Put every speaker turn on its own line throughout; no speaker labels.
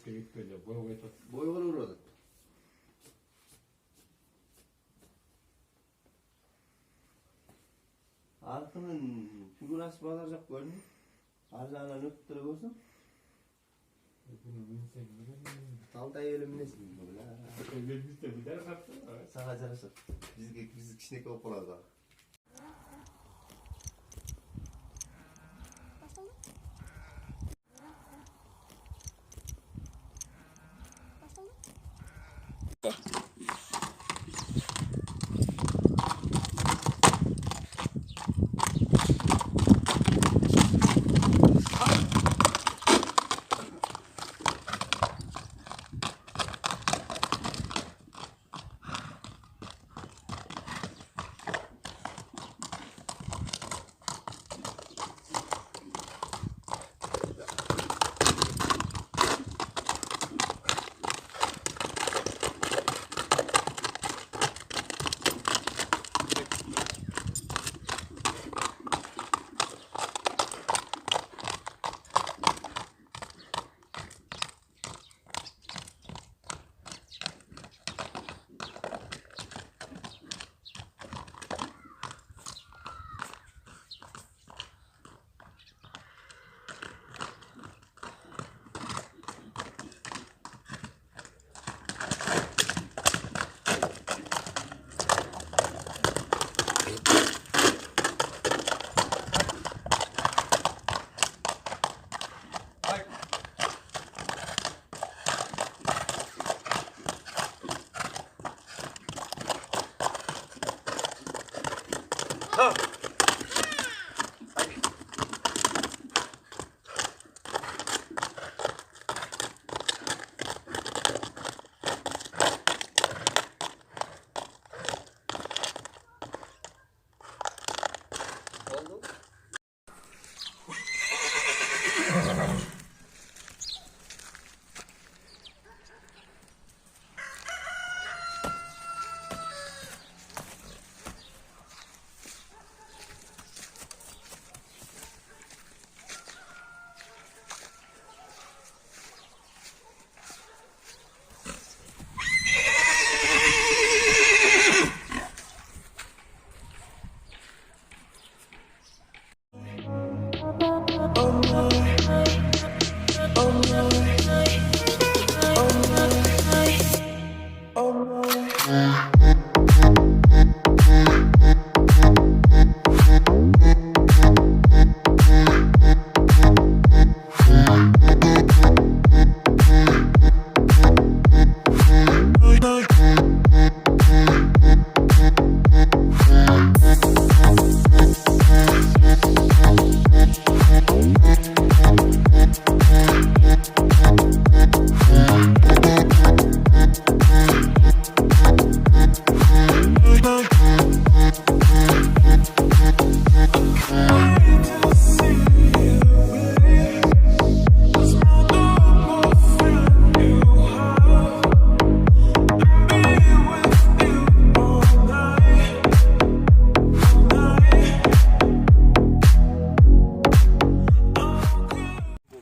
керектүү эле бойго кетет.
Бойго урат. Аркынын фигурасы базар жак көрүнүп. Ар жагынан өтүп тура көрсөң.
Bunu minsen bilemiyorum.
Талдай эле минесиң бул.
Bizde bir ders yaptı.
Сага жарашат. Биз кичинекей болуп калабыз ага.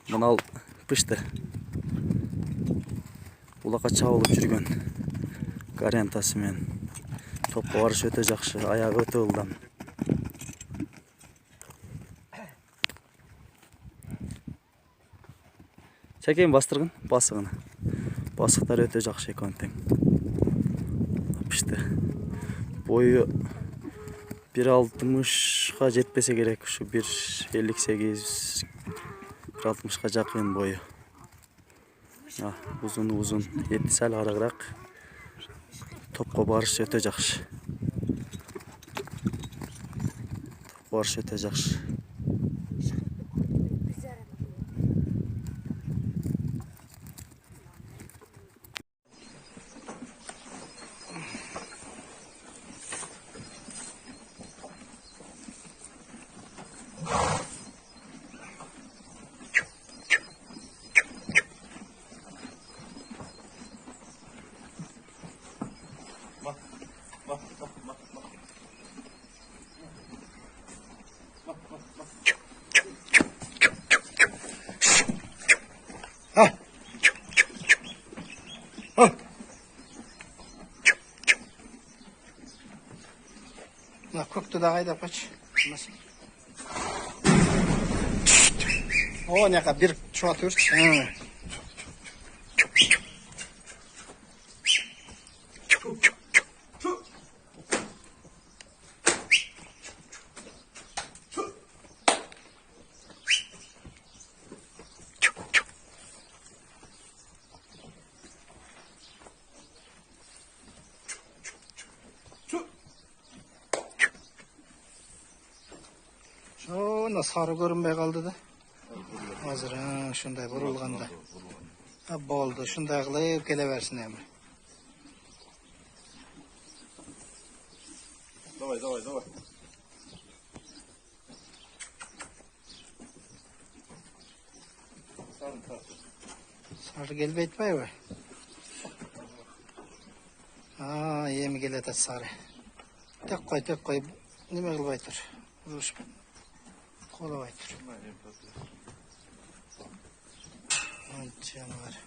Мынау пышты. Улакка чабылып жүргөн гарантасы менен топко барыш өтө жакшы, аягы өтө ылдам. Чекейин бастыргын, басыгын. Басыктар өтө жакшы экен тең. Пышты. Бою 1.60га жетпесе керек, ушу 1.58 1.60га жакын бою. Uzun, etti sal aragırak. Topqa barış öte жақшы. Barış öte жақшы.
Көйнөктү да кайдап койчу. О, нека бир чуат өрт. Şuna sarı görünmey kaldı da. Hazır şunday vurulganda. Ha boldu. Şunday kılıp geleversin emri.
Давай.
Sarı gelbeyt mi be? Aa, yemi geledi sarı. Tek koy. Nime kılbaytır? Vuruşma. Kola baytır. Canavar.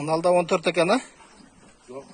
Kanalda 14 ekan ha?
Yok.